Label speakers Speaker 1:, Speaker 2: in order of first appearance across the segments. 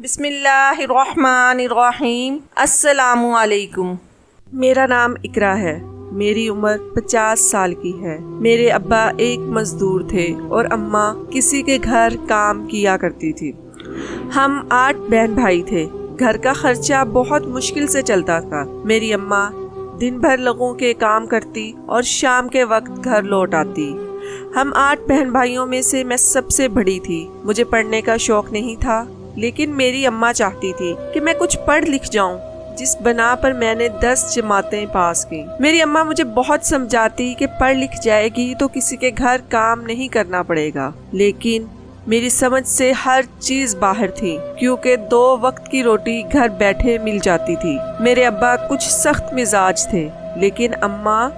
Speaker 1: بسم اللہ الرحمن الرحیم۔ السلام علیکم۔
Speaker 2: میرا نام اقرا ہے۔ میری عمر 50 سال کی ہے۔ میرے ابا ایک مزدور تھے اور اماں کسی کے گھر کام کیا کرتی تھی۔ ہم 8 بہن بھائی تھے۔ گھر کا خرچہ بہت مشکل سے چلتا تھا۔ میری اماں دن بھر لوگوں کے کام کرتی اور شام کے وقت گھر لوٹ آتی۔ ہم 8 بہن بھائیوں میں سے میں سب سے بڑی تھی۔ مجھے پڑھنے کا شوق نہیں تھا، لیکن میری اماں چاہتی تھی کہ میں کچھ پڑھ لکھ جاؤں، جس بنا پر میں نے 10 جماعتیں پاس کی۔ میری اماں مجھے بہت سمجھاتی کہ پڑھ لکھ جائے گی تو کسی کے گھر کام نہیں کرنا پڑے گا، لیکن میری سمجھ سے ہر چیز باہر تھی، کیونکہ 2 وقت کی روٹی گھر بیٹھے مل جاتی تھی۔ میرے ابا کچھ سخت مزاج تھے، لیکن اماں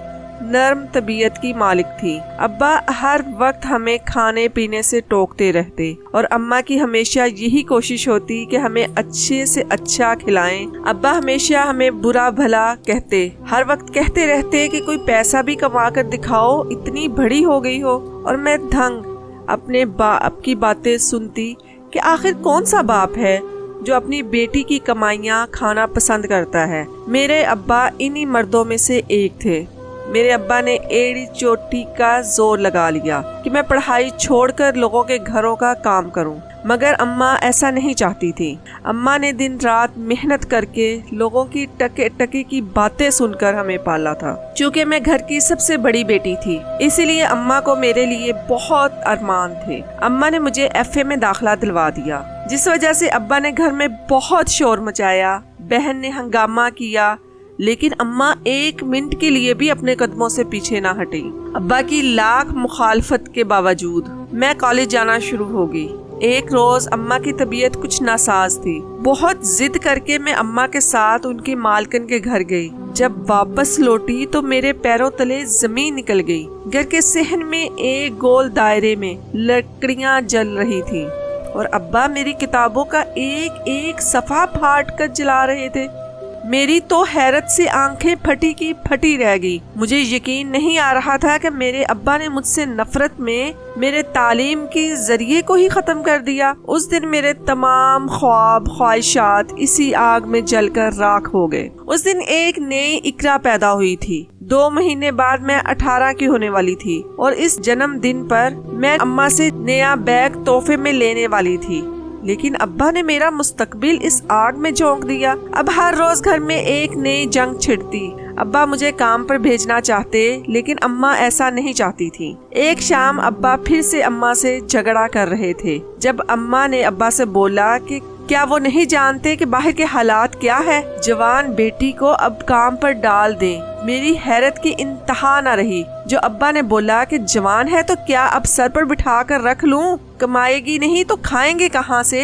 Speaker 2: نرم طبیعت کی مالک تھی۔ ابا ہر وقت ہمیں کھانے پینے سے ٹوکتے رہتے اور اماں کی ہمیشہ یہی کوشش ہوتی کہ ہمیں اچھے سے اچھا کھلائیں۔ ابا ہمیشہ ہمیں برا بھلا کہتے، ہر وقت کہتے رہتے کہ کوئی پیسہ بھی کما کر دکھاؤ، اتنی بڑی ہو گئی ہو۔ اور میں دھنگ اپنے باپ کی باتیں سنتی کہ آخر کون سا باپ ہے جو اپنی بیٹی کی کمائیاں کھانا پسند کرتا ہے۔ میرے ابا انہی مردوں میں سے ایک تھے۔ میرے ابا نے ایڑی چوٹی کا زور لگا لیا کہ میں پڑھائی چھوڑ کر لوگوں کے گھروں کا کام کروں، مگر اماں ایسا نہیں چاہتی تھی۔ اماں نے دن رات محنت کر کے لوگوں کی ٹکے ٹکے کی باتیں سن کر ہمیں پالا تھا۔ چونکہ میں گھر کی سب سے بڑی بیٹی تھی، اسی لیے اماں کو میرے لیے بہت ارمان تھے۔ اماں نے مجھے FA میں داخلہ دلوا دیا، جس وجہ سے ابا نے گھر میں بہت شور مچایا، بہن نے ہنگامہ کیا، لیکن اماں 1 منٹ کے لیے بھی اپنے قدموں سے پیچھے نہ ہٹی۔ ابا کی لاکھ مخالفت کے باوجود میں کالج جانا شروع ہو گئی۔ ایک روز اماں کی طبیعت کچھ ناساز تھی۔ بہت ضد کر کے میں اماں کے ساتھ ان کی مالکن کے گھر گئی۔ جب واپس لوٹی تو میرے پیروں تلے زمین نکل گئی۔ گھر کے صحن میں ایک گول دائرے میں لکڑیاں جل رہی تھی اور ابا میری کتابوں کا ایک ایک صفحہ پھاڑ کر جلا رہے تھے۔ میری تو حیرت سے آنکھیں پھٹی کی پھٹی رہ گئی۔ مجھے یقین نہیں آ رہا تھا کہ میرے ابا نے مجھ سے نفرت میں میرے تعلیم کے ذریعے کو ہی ختم کر دیا۔ اس دن میرے تمام خواب خواہشات اسی آگ میں جل کر راکھ ہو گئے۔ اس دن ایک نئی اقرا پیدا ہوئی تھی۔ 2 مہینے بعد میں 18 کی ہونے والی تھی اور اس جنم دن پر میں اماں سے نیا بیگ تحفے میں لینے والی تھی، لیکن ابا نے میرا مستقبل اس آگ میں جھونک دیا۔ اب ہر روز گھر میں ایک نئی جنگ چھڑتی۔ ابا مجھے کام پر بھیجنا چاہتے، لیکن اماں ایسا نہیں چاہتی تھی۔ ایک شام ابا پھر سے اماں سے جھگڑا کر رہے تھے۔ جب اماں نے ابا سے بولا کہ کیا وہ نہیں جانتے کہ باہر کے حالات کیا ہے، جوان بیٹی کو اب کام پر ڈال دیں۔ میری حیرت کی انتہا نہ رہی جو ابا نے بولا کہ جوان ہے تو کیا اب سر پر بٹھا کر رکھ لوں، کمائے گی نہیں تو کھائیں گے کہاں سے؟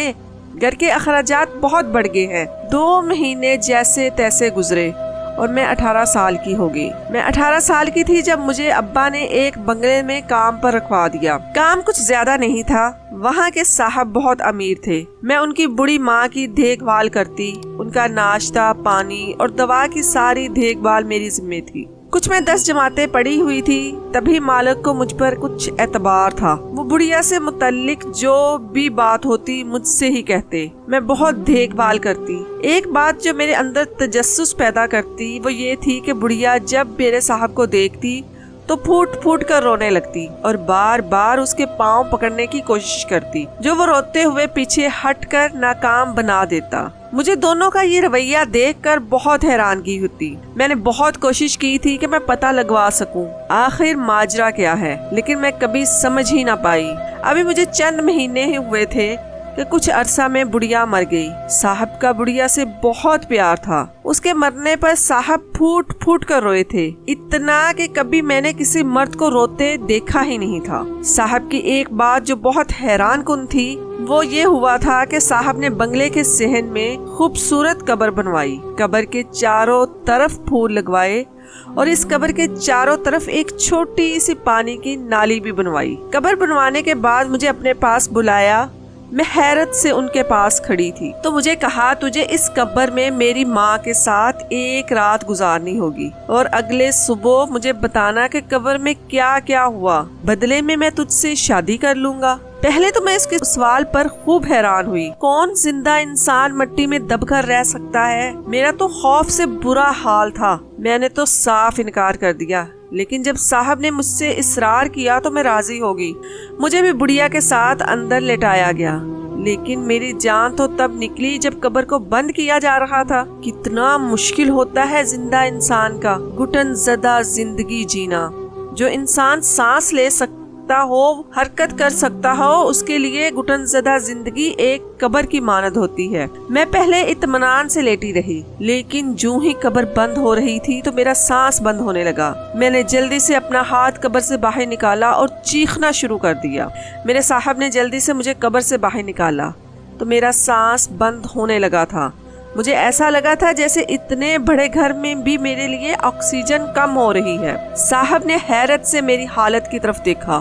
Speaker 2: گھر کے اخراجات بہت بڑھ گئے ہیں۔ 2 مہینے جیسے تیسے گزرے اور میں 18 سال کی ہو گئی۔ میں 18 سال کی تھی جب مجھے ابا نے ایک بنگلے میں کام پر رکھوا دیا۔ کام کچھ زیادہ نہیں تھا، وہاں کے صاحب بہت امیر تھے۔ میں ان کی بڑی ماں کی دیکھ بھال کرتی، ان کا ناشتہ پانی اور دوا کی ساری دیکھ بھال میری ذمہ تھی۔ کچھ میں 10 جماعتیں پڑھی ہوئی تھی، تبھی مالک کو مجھ پر کچھ اعتبار تھا۔ وہ بڑھیا سے متعلق جو بھی بات ہوتی مجھ سے ہی کہتے۔ میں بہت دیکھ بھال کرتی۔ ایک بات جو میرے اندر تجسس پیدا کرتی وہ یہ تھی کہ بڑھیا جب میرے صاحب کو دیکھتی تو پھوٹ پھوٹ کر رونے لگتی اور بار بار اس کے پاؤں پکڑنے کی کوشش کرتی، جو وہ روتے ہوئے پیچھے ہٹ کر ناکام بنا دیتا۔ مجھے دونوں کا یہ رویہ دیکھ کر بہت حیرانگی ہوتی۔ میں نے بہت کوشش کی تھی کہ میں پتہ لگوا سکوں آخر ماجرا کیا ہے، لیکن میں کبھی سمجھ ہی نہ پائی۔ ابھی مجھے چند مہینے ہی ہوئے تھے کہ کچھ عرصہ میں بڑھیا مر گئی۔ صاحب کا بڑھیا سے بہت پیار تھا۔ اس کے مرنے پر صاحب پھوٹ پھوٹ کر روئے تھے، اتنا کہ کبھی میں نے کسی مرد کو روتے دیکھا ہی نہیں تھا۔ صاحب کی ایک بات جو بہت حیران کن تھی وہ یہ ہوا تھا کہ صاحب نے بنگلے کے صحن میں خوبصورت قبر بنوائی، قبر کے چاروں طرف پھول لگوائے اور اس قبر کے چاروں طرف ایک چھوٹی سی پانی کی نالی بھی بنوائی۔ قبر بنوانے کے بعد مجھے اپنے پاس بلایا۔ میں حیرت سے ان کے پاس کھڑی تھی تو مجھے کہا تجھے اس قبر میں میری ماں کے ساتھ 1 رات گزارنی ہوگی اور اگلے صبح مجھے بتانا کہ قبر میں کیا کیا ہوا، بدلے میں تجھ سے شادی کر لوں گا۔ پہلے تو میں اس کے سوال پر خوب حیران ہوئی، کون زندہ انسان مٹی میں دب کر رہ سکتا ہے؟ میرا تو خوف سے برا حال تھا، میں نے تو صاف انکار کر دیا، لیکن جب صاحب نے مجھ سے اصرار کیا تو میں راضی ہو گئی۔ مجھے بھی بڑھیا کے ساتھ اندر لٹایا گیا، لیکن میری جان تو تب نکلی جب قبر کو بند کیا جا رہا تھا۔ کتنا مشکل ہوتا ہے زندہ انسان کا گھٹن زدہ زندگی جینا۔ جو انسان سانس لے سکتا ہو، حرکت کر سکتا ہو، اس کے لیے گھٹن زدہ زندگی ایک قبر کی مانند ہوتی ہے۔ میں پہلے اطمینان سے لیٹی رہی، لیکن جوں ہی قبر بند ہو رہی تھی تو میرا سانس بند ہونے لگا۔ میں نے جلدی سے اپنا ہاتھ قبر سے باہر نکالا اور چیخنا شروع کر دیا۔ میرے صاحب نے جلدی سے مجھے قبر سے باہر نکالا تو میرا سانس بند ہونے لگا تھا۔ مجھے ایسا لگا تھا جیسے اتنے بڑے گھر میں بھی میرے لیے آکسیجن کم ہو رہی ہے۔ صاحب نے حیرت سے میری حالت کی طرف دیکھا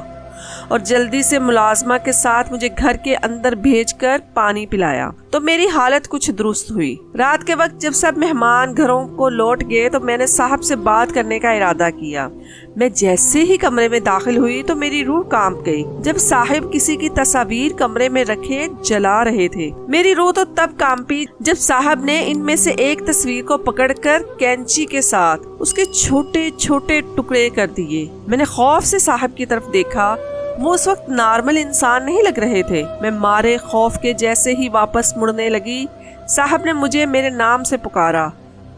Speaker 2: اور جلدی سے ملازمہ کے ساتھ مجھے گھر کے اندر بھیج کر پانی پلایا تو میری حالت کچھ درست ہوئی۔ رات کے وقت جب سب مہمان گھروں کو لوٹ گئے تو میں نے صاحب سے بات کرنے کا ارادہ کیا۔ میں جیسے ہی کمرے میں داخل ہوئی تو میری روح کانپ گئی جب صاحب کسی کی تصاویر کمرے میں رکھے جلا رہے تھے۔ میری روح تو تب کانپی جب صاحب نے ان میں سے ایک تصویر کو پکڑ کر کینچی کے ساتھ اس کے چھوٹے چھوٹے ٹکڑے کر دیے۔ میں نے خوف سے صاحب کی طرف دیکھا، وہ اس وقت نارمل انسان نہیں لگ رہے تھے۔ میں مارے خوف کے جیسے ہی واپس مڑنے لگی، صاحب نے مجھے میرے نام سے پکارا۔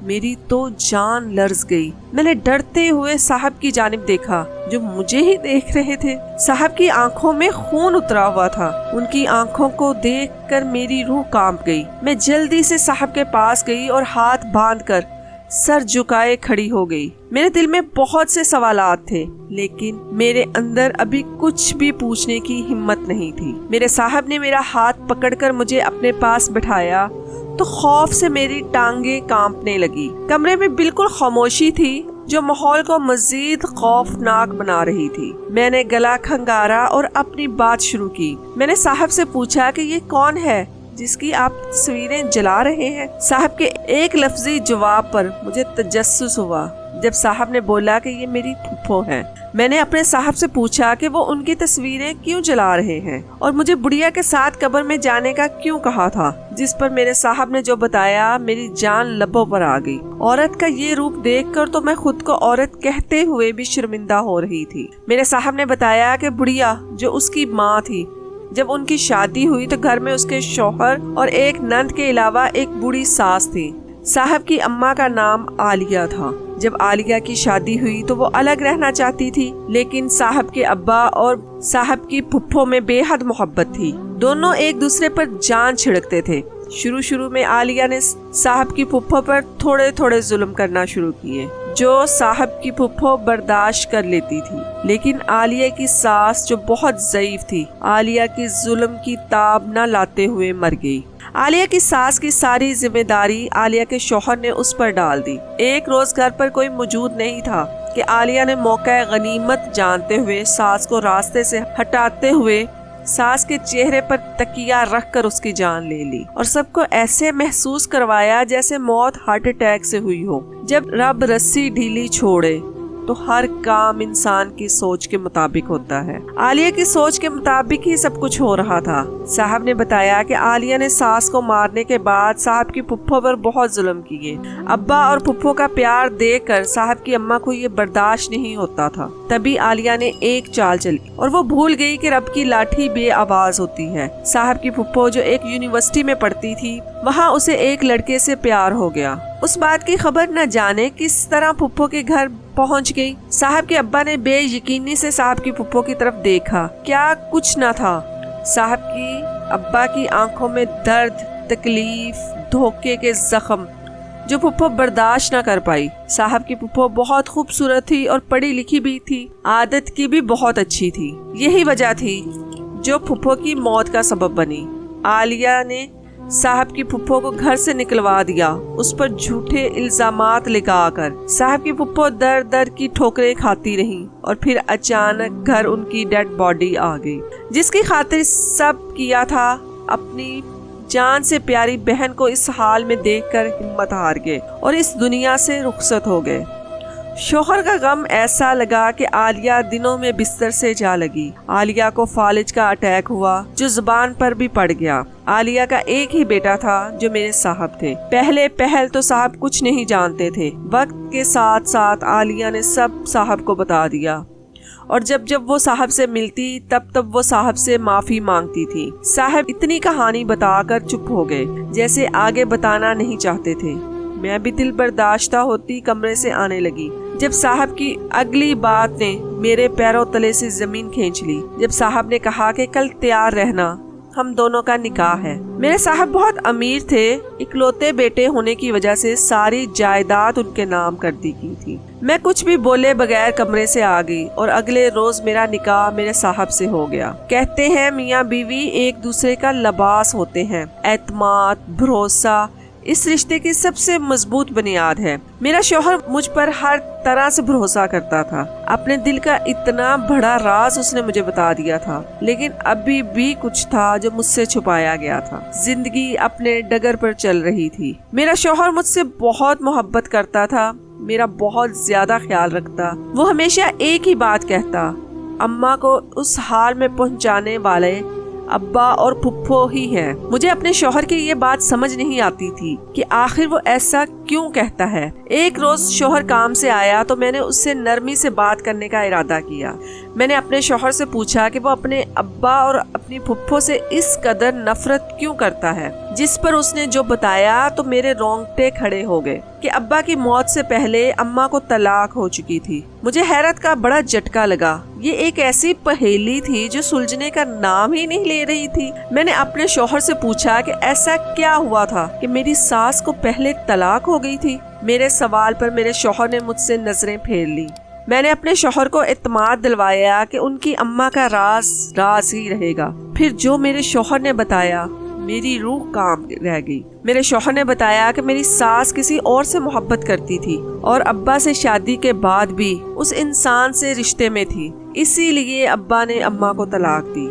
Speaker 2: میری تو جان لرز گئی۔ میں نے ڈرتے ہوئے صاحب کی جانب دیکھا جو مجھے ہی دیکھ رہے تھے۔ صاحب کی آنکھوں میں خون اترا ہوا تھا۔ ان کی آنکھوں کو دیکھ کر میری روح کانپ گئی۔ میں جلدی سے صاحب کے پاس گئی اور ہاتھ باندھ کر سر جھکائے کھڑی ہو گئی۔ میرے دل میں بہت سے سوالات تھے، لیکن میرے اندر ابھی کچھ بھی پوچھنے کی ہمت نہیں تھی۔ میرے صاحب نے میرا ہاتھ پکڑ کر مجھے اپنے پاس بٹھایا تو خوف سے میری ٹانگیں کانپنے لگی۔ کمرے میں بالکل خاموشی تھی جو ماحول کو مزید خوفناک بنا رہی تھی۔ میں نے گلا کھنگارا اور اپنی بات شروع کی۔ میں نے صاحب سے پوچھا کہ یہ کون ہے جس کی آپ تصویریں جلا رہے ہیں؟ صاحب کے ایک لفظی جواب پر مجھے تجسس ہوا جب صاحب نے بولا کہ یہ میری پھپھو ہے۔ میں نے اپنے صاحب سے پوچھا کہ وہ ان کی تصویریں کیوں جلا رہے ہیں اور مجھے بڑھیا کے ساتھ قبر میں جانے کا کیوں کہا تھا، جس پر میرے صاحب نے جو بتایا میری جان لبوں پر آ گئی۔ عورت کا یہ روپ دیکھ کر تو میں خود کو عورت کہتے ہوئے بھی شرمندہ ہو رہی تھی۔ میرے صاحب نے بتایا کہ بڑھیا جو اس کی ماں تھی، جب ان کی شادی ہوئی تو گھر میں اس کے شوہر اور ایک نند کے علاوہ ایک بوڑھی ساس تھی۔ صاحب کی اماں کا نام عالیہ تھا۔ جب عالیہ کی شادی ہوئی تو وہ الگ رہنا چاہتی تھی، لیکن صاحب کے ابا اور صاحب کی پھپھو میں بے حد محبت تھی۔ دونوں ایک دوسرے پر جان چھڑکتے تھے۔ شروع میں عالیہ نے صاحب کی پھپھو پر تھوڑے تھوڑے ظلم کرنا شروع کیے جو صاحب کی پھپھو برداشت کر لیتی تھی، لیکن عالیہ کی ساس جو بہت ضعیف تھی عالیہ کی ظلم کی تاب نہ لاتے ہوئے مر گئی۔ عالیہ کی ساس کی ساری ذمہ داری عالیہ کے شوہر نے اس پر ڈال دی۔ ایک روز گھر پر کوئی موجود نہیں تھا کہ عالیہ نے موقع غنیمت جانتے ہوئے ساس کو راستے سے ہٹاتے ہوئے ساس کے چہرے پر تکیہ رکھ کر اس کی جان لے لی اور سب کو ایسے محسوس کروایا جیسے موت ہارٹ اٹیک سے ہوئی ہو۔ جب رب رسی ڈھیلی چھوڑے تو ہر کام انسان کی سوچ کے مطابق ہوتا ہے۔ عالیہ کی سوچ کے مطابق ہی سب کچھ ہو رہا تھا۔ صاحب نے بتایا کہ عالیہ نے ساس کو مارنے کے بعد صاحب کی پھپھو پر بہت ظلم کیے۔ ابا اور پھپھو کا پیار دیکھ کر صاحب کی اماں کو یہ برداشت نہیں ہوتا تھا۔ تبھی عالیہ نے ایک چال چلی اور وہ بھول گئی کہ رب کی لاٹھی بے آواز ہوتی ہے۔ صاحب کی پھپھو جو ایک یونیورسٹی میں پڑھتی تھی، وہاں اسے ایک لڑکے سے پیار ہو گیا۔ اس بات کی خبر نہ جانے کس طرح پھپھو کے گھر پہنچ گئی۔ صاحب کے ابا نے بے یقینی سے صاحب کی پھپھو کی طرف دیکھا، کیا کچھ نہ تھا۔ صاحب کی ابا کی آنکھوں میں درد، تکلیف، دھوکے کے زخم جو پھپھو برداشت نہ کر پائی۔ صاحب کی پھپھو بہت خوبصورت تھی اور پڑھی لکھی بھی تھی، عادت کی بھی بہت اچھی تھی۔ یہی وجہ تھی جو پھپھو کی موت کا سبب بنی۔ عالیہ نے صاحب کی پھپھو کو گھر سے نکلوا دیا، اس پر جھوٹے الزامات لگا کر۔ صاحب کی پھپھو در در کی ٹھوکریں کھاتی رہیں اور پھر اچانک گھر ان کی ڈیڈ باڈی آ گئی، جس کی خاطر سب کیا تھا۔ اپنی جان سے پیاری بہن کو اس حال میں دیکھ کر ہمت ہار گئے اور اس دنیا سے رخصت ہو گئے۔ شوہر کا غم ایسا لگا کہ عالیہ دنوں میں بستر سے جا لگی۔ عالیہ کو فالج کا اٹیک ہوا جو زبان پر بھی پڑ گیا۔ عالیہ کا ایک ہی بیٹا تھا جو میرے صاحب تھے۔ پہل تو صاحب کچھ نہیں جانتے تھے۔ وقت کے ساتھ ساتھ عالیہ نے سب صاحب کو بتا دیا، اور جب وہ صاحب سے ملتی تب وہ صاحب سے معافی مانگتی تھی۔ صاحب اتنی کہانی بتا کر چپ ہو گئے، جیسے آگے بتانا نہیں چاہتے تھے۔ میں بھی دل برداشتہ ہوتی کمرے سے آنے لگی، جب صاحب کی اگلی بات نے میرے پیروں تلے سے زمین کھینچ لی۔ جب صاحب نے کہا کہ کل تیار رہنا، ہم دونوں کا نکاح ہے۔ میرے صاحب بہت امیر تھے، اکلوتے بیٹے ہونے کی وجہ سے ساری جائیداد ان کے نام کر دی گئی تھی۔ میں کچھ بھی بولے بغیر کمرے سے آ گئی، اور اگلے روز میرا نکاح میرے صاحب سے ہو گیا۔ کہتے ہیں میاں بیوی ایک دوسرے کا لباس ہوتے ہیں۔ اعتماد، بھروسہ اس رشتے کی سب سے مضبوط بنیاد ہے۔ میرا شوہر مجھ پر ہر طرح سے بھروسہ کرتا تھا۔ اپنے دل کا اتنا بڑا راز اس نے مجھے بتا دیا تھا، لیکن ابھی بھی کچھ تھا جو مجھ سے چھپایا گیا تھا۔ زندگی اپنے ڈگر پر چل رہی تھی۔ میرا شوہر مجھ سے بہت محبت کرتا تھا، میرا بہت زیادہ خیال رکھتا۔ وہ ہمیشہ ایک ہی بات کہتا، اماں کو اس حال میں پہنچانے والے ابا اور پھپھو ہی ہیں۔ مجھے اپنے شوہر کی یہ بات سمجھ نہیں آتی تھی کہ آخر وہ ایسا کیوں کہتا ہے۔ ایک روز شوہر کام سے آیا تو میں نے اس سے نرمی سے بات کرنے کا ارادہ کیا۔ میں نے اپنے شوہر سے پوچھا کہ وہ اپنے ابا اور اپنی پھپھو سے اس قدر نفرت کیوں کرتا ہے۔ جس پر اس نے جو بتایا تو میرے رونگٹے کھڑے ہو گئے کہ ابا کی موت سے پہلے اماں کو طلاق ہو چکی تھی۔ مجھے حیرت کا بڑا جھٹکا لگا۔ یہ ایک ایسی پہیلی تھی جو سلجھنے کا نام ہی نہیں لے رہی تھی۔ میں نے اپنے شوہر سے پوچھا کہ ایسا کیا ہوا تھا کہ میری ساس کو پہلے طلاق ہو گئی تھی۔ میرے سوال پر میرے شوہر نے مجھ سے نظریں پھیر لی۔ میں نے اپنے شوہر کو اعتماد دلوایا کہ ان کی اماں کا راز ہی رہے گا۔ پھر جو میرے شوہر نے بتایا، میری روح کام رہ گئی۔ میرے شوہر نے بتایا کہ میری ساس کسی اور سے محبت کرتی تھی اور ابا سے شادی کے بعد بھی اس انسان سے رشتے میں تھی، اسی لیے ابا نے اماں کو طلاق دی،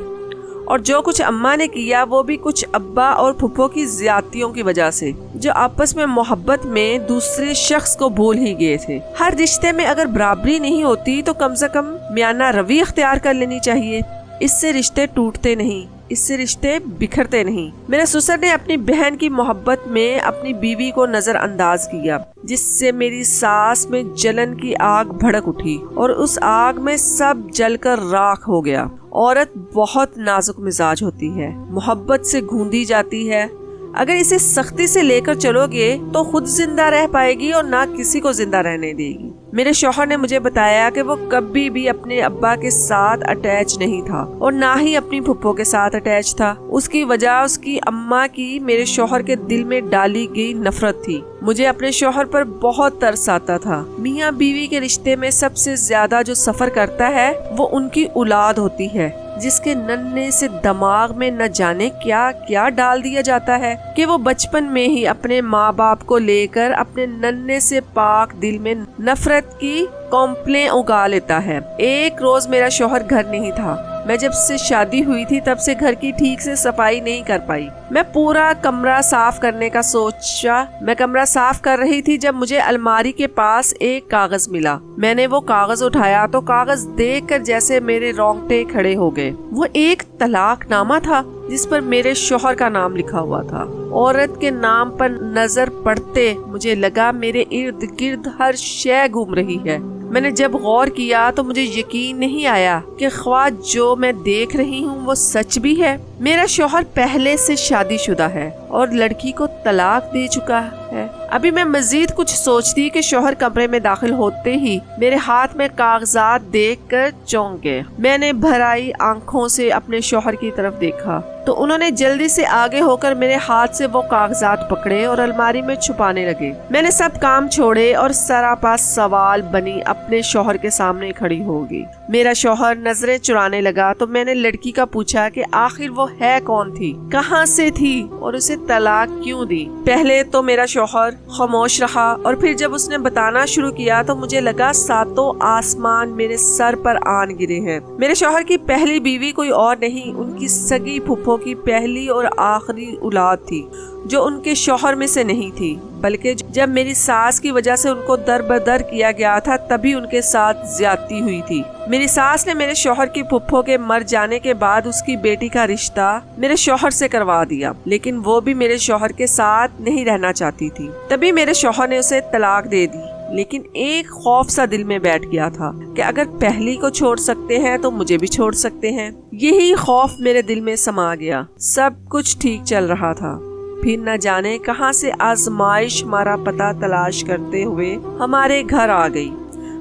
Speaker 2: اور جو کچھ اماں نے کیا وہ بھی کچھ ابا اور پھپھو کی زیادتیوں کی وجہ سے، جو آپس میں محبت میں دوسرے شخص کو بھول ہی گئے تھے۔ ہر رشتے میں اگر برابری نہیں ہوتی تو کم سے کم میانہ روی اختیار کر لینی چاہیے۔ اس سے رشتے ٹوٹتے نہیں، اس سے رشتے بکھرتے نہیں۔ میرے سسر نے اپنی بہن کی محبت میں اپنی بیوی کو نظر انداز کیا، جس سے میری ساس میں جلن کی آگ بھڑک اٹھی اور اس آگ میں سب جل کر راکھ ہو گیا۔ عورت بہت نازک مزاج ہوتی ہے، محبت سے گوندی جاتی ہے۔ اگر اسے سختی سے لے کر چلو گے تو خود زندہ رہ پائے گی اور نہ کسی کو زندہ رہنے دے گی۔ میرے شوہر نے مجھے بتایا کہ وہ کبھی بھی اپنے ابا کے ساتھ اٹیچ نہیں تھا اور نہ ہی اپنی پھپھو کے ساتھ اٹیچ تھا۔ اس کی وجہ اس کی اماں کی میرے شوہر کے دل میں ڈالی گئی نفرت تھی۔ مجھے اپنے شوہر پر بہت ترس آتا تھا۔ میاں بیوی کے رشتے میں سب سے زیادہ جو سفر کرتا ہے وہ ان کی اولاد ہوتی ہے، جس کے ننھے سے دماغ میں نہ جانے کیا کیا ڈال دیا جاتا ہے کہ وہ بچپن میں ہی اپنے ماں باپ کو لے کر اپنے ننھے سے پاک دل میں نفرت کی کمپلیں اگا لیتا ہے۔ ایک روز میرا شوہر گھر نہیں تھا۔ میں جب سے شادی ہوئی تھی تب سے گھر کی ٹھیک سے صفائی نہیں کر پائی۔ میں پورا کمرہ صاف کرنے کا سوچا۔ میں کمرہ صاف کر رہی تھی جب مجھے الماری کے پاس ایک کاغذ ملا۔ میں نے وہ کاغذ اٹھایا تو کاغذ دیکھ کر جیسے میرے رونگٹے کھڑے ہو گئے۔ وہ ایک طلاق نامہ تھا جس پر میرے شوہر کا نام لکھا ہوا تھا۔ عورت کے نام پر نظر پڑتے مجھے لگا میرے ارد گرد ہر شے گھوم رہی ہے۔ میں نے جب غور کیا تو مجھے یقین نہیں آیا کہ خواہ جو میں دیکھ رہی ہوں وہ سچ بھی ہے۔ میرا شوہر پہلے سے شادی شدہ ہے اور لڑکی کو طلاق دے چکا ہے۔ ابھی میں مزید کچھ سوچتی کہ شوہر کمرے میں داخل ہوتے ہی میرے ہاتھ میں کاغذات دیکھ کر چونک گئے۔ میں نے بھر آئی آنکھوں سے اپنے شوہر کی طرف دیکھا تو انہوں نے جلدی سے آگے ہو کر میرے ہاتھ سے وہ کاغذات پکڑے اور الماری میں چھپانے لگے۔ میں نے سب کام چھوڑے اور سراپا سوال بنی اپنے شوہر کے سامنے کھڑی ہو گئی۔ میرا شوہر نظریں چرانے لگا تو میں نے لڑکی کا پوچھا کہ آخر وہ ہے کون تھی، کہاں سے تھی اور اسے طلاق کیوں دی۔ پہلے تو میرا شوہر خاموش رہا اور پھر جب اس نے بتانا شروع کیا تو مجھے لگا ساتوں آسمان میرے سر پر آن گرے ہیں۔ میرے شوہر کی پہلی بیوی کوئی اور نہیں، ان کی سگی پھپھو کی پہلی اور آخری اولاد تھی۔ جو ان کے شوہر میں سے نہیں تھی، بلکہ جب میری ساس کی وجہ سے ان کو در بدر کیا گیا تھا تبھی ان کے ساتھ زیادتی ہوئی تھی۔ میری ساس نے میرے شوہر کی پھپھو کے مر جانے کے بعد اس کی بیٹی کا رشتہ میرے شوہر سے کروا دیا، لیکن وہ بھی میرے شوہر کے ساتھ نہیں رہنا چاہتی تھی۔ تبھی میرے شوہر نے اسے طلاق دے دی، لیکن ایک خوف سا دل میں بیٹھ گیا تھا کہ اگر پہلی کو چھوڑ سکتے ہیں تو مجھے بھی چھوڑ سکتے ہیں۔ یہی خوف میرے دل میں سما گیا۔ سب کچھ ٹھیک چل رہا تھا، پھر نہ جانے کہاں سے آزمائش ہمارا پتہ تلاش کرتے ہوئے ہمارے گھر آ گئی۔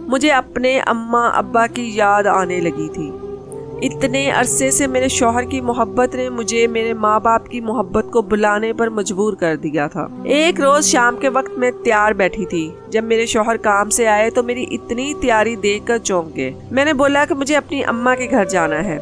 Speaker 2: مجھے اپنے اماں ابا کی یاد آنے لگی تھی۔ اتنے عرصے سے میرے شوہر کی محبت نے مجھے میرے ماں باپ کی محبت کو بلانے پر مجبور کر دیا تھا۔ ایک روز شام کے وقت میں تیار بیٹھی تھی، جب میرے شوہر کام سے آئے تو میری اتنی تیاری دیکھ کر چونک گئے۔ میں نے بولا کہ مجھے اپنی اماں کے گھر جانا ہے۔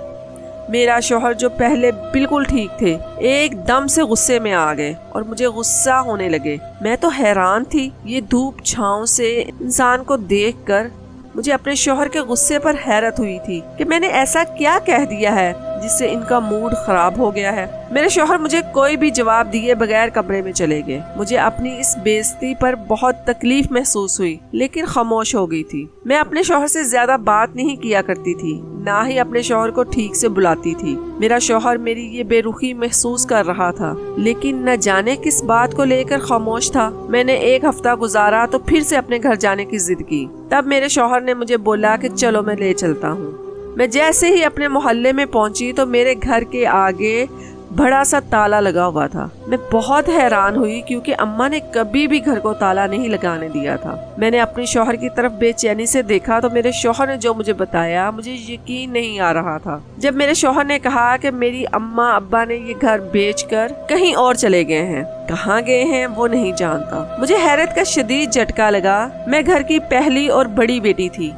Speaker 2: میرا شوہر جو پہلے بالکل ٹھیک تھے، ایک دم سے غصے میں آ گئے اور مجھے غصہ ہونے لگے۔ میں تو حیران تھی، یہ دھوپ چھاؤں سے انسان کو دیکھ کر مجھے اپنے شوہر کے غصے پر حیرت ہوئی تھی کہ میں نے ایسا کیا کہہ دیا ہے جس سے ان کا موڈ خراب ہو گیا ہے۔ میرے شوہر مجھے کوئی بھی جواب دیے بغیر کمرے میں چلے گئے۔ مجھے اپنی اس بے عزتی پر بہت تکلیف محسوس ہوئی، لیکن خاموش ہو گئی تھی۔ میں اپنے شوہر سے زیادہ بات نہیں کیا کرتی تھی، نہ ہی اپنے شوہر کو ٹھیک سے بلاتی تھی۔ میرا شوہر میری یہ بے رخی محسوس کر رہا تھا، لیکن نہ جانے کس بات کو لے کر خاموش تھا۔ میں نے ایک ہفتہ گزارا تو پھر سے اپنے گھر جانے کی ضد کی۔ تب میرے شوہر نے مجھے بولا کہ چلو میں لے چلتا ہوں۔ میں جیسے ہی اپنے محلے میں پہنچی تو میرے گھر کے آگے بڑا سا تالا لگا ہوا تھا۔ میں بہت حیران ہوئی کیونکہ اماں نے کبھی بھی گھر کو تالا نہیں لگانے دیا تھا۔ میں نے اپنے شوہر کی طرف بے چینی سے دیکھا تو میرے شوہر نے جو مجھے بتایا مجھے یقین نہیں آ رہا تھا۔ جب میرے شوہر نے کہا کہ میری اماں ابا نے یہ گھر بیچ کر کہیں اور چلے گئے ہیں، کہاں گئے ہیں وہ نہیں جانتا، مجھے حیرت کا شدید جھٹکا لگا۔ میں گھر کی پہلی اور بڑی بیٹی تھی،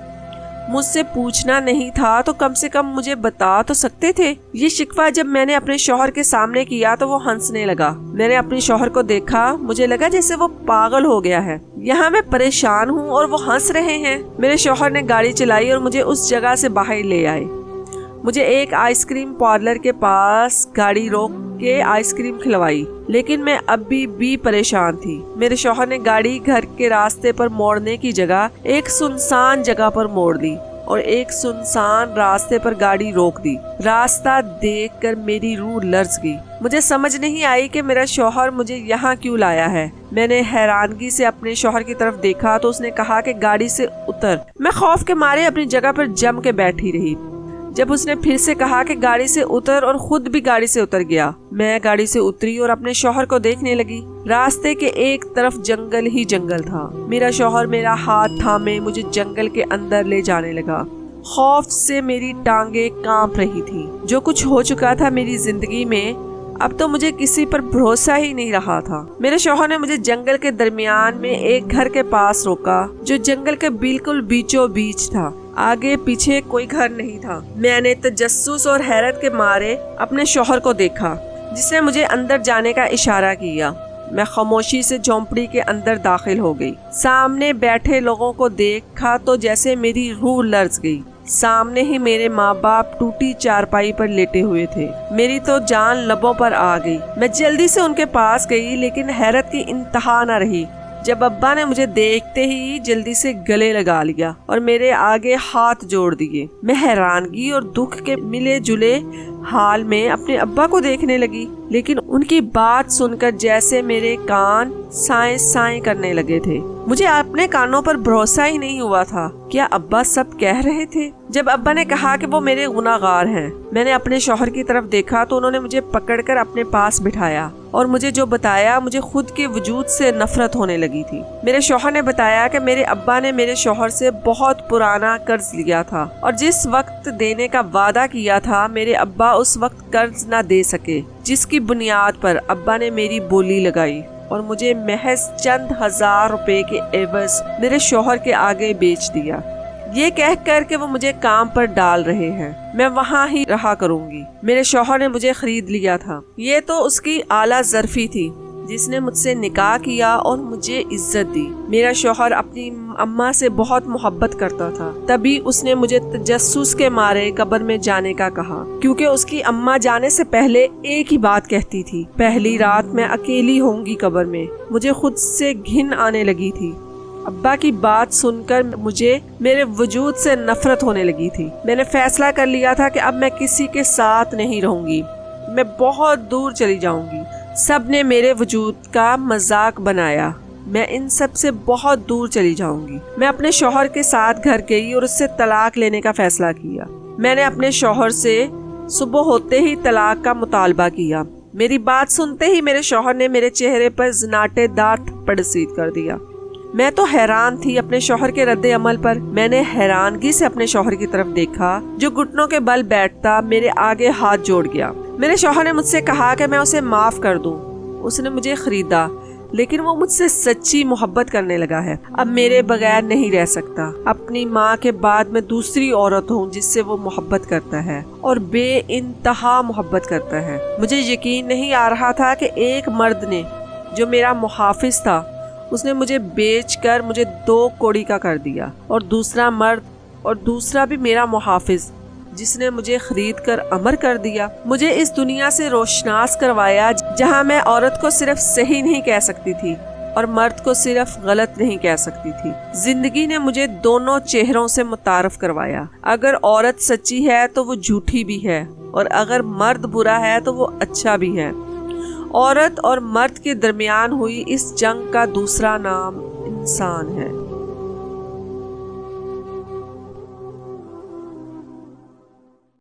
Speaker 2: مجھ سے پوچھنا نہیں تھا تو کم سے کم مجھے بتا تو سکتے تھے۔ یہ شکوہ جب میں نے اپنے شوہر کے سامنے کیا تو وہ ہنسنے لگا۔ میں نے اپنے شوہر کو دیکھا، مجھے لگا جیسے وہ پاگل ہو گیا ہے۔ یہاں میں پریشان ہوں اور وہ ہنس رہے ہیں۔ میرے شوہر نے گاڑی چلائی اور مجھے اس جگہ سے باہر لے آئے۔ مجھے ایک آئس کریم پارلر کے پاس گاڑی روک کے آئس کریم کھلوائی، لیکن میں اب بھی پریشان تھی۔ میرے شوہر نے گاڑی گھر کے راستے پر موڑنے کی جگہ ایک سنسان جگہ پر موڑ دی اور ایک سنسان راستے پر گاڑی روک دی۔ راستہ دیکھ کر میری روح لرز گئی۔ مجھے سمجھ نہیں آئی کہ میرا شوہر مجھے یہاں کیوں لایا ہے۔ میں نے حیرانگی سے اپنے شوہر کی طرف دیکھا تو اس نے کہا کہ گاڑی سے اتر۔ میں خوف کے مارے اپنی جگہ پر جم کے بیٹھی رہی۔ جب اس نے پھر سے کہا کہ گاڑی سے اتر اور خود بھی گاڑی سے اتر گیا، میں گاڑی سے اتری اور اپنے شوہر کو دیکھنے لگی۔ راستے کے ایک طرف جنگل ہی جنگل تھا۔ میرا شوہر میرا ہاتھ تھامے مجھے جنگل کے اندر لے جانے لگا۔ خوف سے میری ٹانگیں کانپ رہی تھی۔ جو کچھ ہو چکا تھا میری زندگی میں، اب تو مجھے کسی پر بھروسہ ہی نہیں رہا تھا۔ میرے شوہر نے مجھے جنگل کے درمیان میں ایک گھر کے پاس روکا جو جنگل کے بالکل بیچوں بیچ تھا۔ آگے پیچھے کوئی گھر نہیں تھا۔ میں نے تجسس اور حیرت کے مارے اپنے شوہر کو دیکھا جس نے مجھے اندر جانے کا اشارہ کیا۔ میں خاموشی سے جھونپڑی کے اندر داخل ہو گئی۔ سامنے بیٹھے لوگوں کو دیکھا تو جیسے میری روح لرز گئی۔ سامنے ہی میرے ماں باپ ٹوٹی چارپائی پر لیٹے ہوئے تھے۔ میری تو جان لبوں پر آ گئی۔ میں جلدی سے ان کے پاس گئی، لیکن حیرت کی انتہا نہ رہی جب ابا نے مجھے دیکھتے ہی جلدی سے گلے لگا لیا اور میرے آگے ہاتھ جوڑ دیے۔ میں حیرانگی اور دکھ کے ملے جلے حال میں اپنے ابا کو دیکھنے لگی، لیکن ان کی بات سن کر جیسے میرے کان سائیں سائیں کرنے لگے تھے۔ مجھے اپنے کانوں پر بھروسہ ہی نہیں ہوا تھا۔ کیا ابا سب کہہ رہے تھے؟ جب ابا نے کہا کہ وہ میرے گناہ گار ہیں، میں نے اپنے شوہر کی طرف دیکھا تو انہوں نے مجھے پکڑ کر اپنے پاس بٹھایا اور مجھے جو بتایا، مجھے خود کے وجود سے نفرت ہونے لگی تھی۔ میرے شوہر نے بتایا کہ میرے ابا نے میرے شوہر سے بہت پرانا قرض لیا تھا اور جس وقت دینے کا وعدہ کیا تھا میرے ابا اس وقت قرض نہ دے سکے، جس کی بنیاد پر ابا نے میری بولی لگائی اور مجھے محض چند ہزار روپے کے عوض میرے شوہر کے آگے بیچ دیا، یہ کہہ کر کہ وہ مجھے کام پر ڈال رہے ہیں، میں وہاں ہی رہا کروں گی۔ میرے شوہر نے مجھے خرید لیا تھا۔ یہ تو اس کی اعلیٰ ظرفی تھی جس نے مجھ سے نکاح کیا اور مجھے عزت دی۔ میرا شوہر اپنی اماں سے بہت محبت کرتا تھا، تبھی اس نے مجھے تجسس کے مارے قبر میں جانے کا کہا، کیونکہ اس کی اماں جانے سے پہلے ایک ہی بات کہتی تھی، پہلی رات میں اکیلی ہوں گی قبر میں۔ مجھے خود سے گھن آنے لگی تھی۔ ابا کی بات سن کر مجھے میرے وجود سے نفرت ہونے لگی تھی۔ میں نے فیصلہ کر لیا تھا کہ اب میں کسی کے ساتھ نہیں رہوں گی، میں بہت دور چلی جاؤں گی۔ سب نے میرے وجود کا مذاق بنایا، میں ان سب سے بہت دور چلی جاؤں گی۔ میں اپنے شوہر کے ساتھ گھر گئی اور اس سے طلاق لینے کا فیصلہ کیا۔ میں نے اپنے شوہر سے صبح ہوتے ہی طلاق کا مطالبہ کیا۔ میری بات سنتے ہی میرے شوہر نے میرے چہرے پر زناٹے دار تھپڑ رسید کر دیا۔ میں تو حیران تھی اپنے شوہر کے رد عمل پر۔ میں نے حیرانگی سے اپنے شوہر کی طرف دیکھا جو گھٹنوں کے بل بیٹھتا میرے آگے ہاتھ جوڑ گیا۔ میرے شوہر نے مجھ سے کہا کہ میں اسے معاف کر دوں۔ اس نے مجھے خریدا، لیکن وہ مجھ سے سچی محبت کرنے لگا ہے۔ اب میرے بغیر نہیں رہ سکتا۔ اپنی ماں کے بعد میں دوسری عورت ہوں جس سے وہ محبت کرتا ہے اور بے انتہا محبت کرتا ہے۔ مجھے یقین نہیں آ رہا تھا کہ ایک مرد نے جو میرا محافظ تھا، اس نے مجھے بیچ کر مجھے 2 کوڑی کا کر دیا، اور دوسرا مرد اور دوسرا بھی میرا محافظ جس نے مجھے خرید کر امر کر دیا۔ مجھے اس دنیا سے روشناس کروایا جہاں میں عورت کو صرف صحیح نہیں کہہ سکتی تھی اور مرد کو صرف غلط نہیں کہہ سکتی تھی۔ زندگی نے مجھے دونوں چہروں سے متعارف کروایا۔ اگر عورت سچی ہے تو وہ جھوٹی بھی ہے، اور اگر مرد برا ہے تو وہ اچھا بھی ہے۔ عورت اور مرد کے درمیان ہوئی اس جنگ کا دوسرا نام انسان ہے۔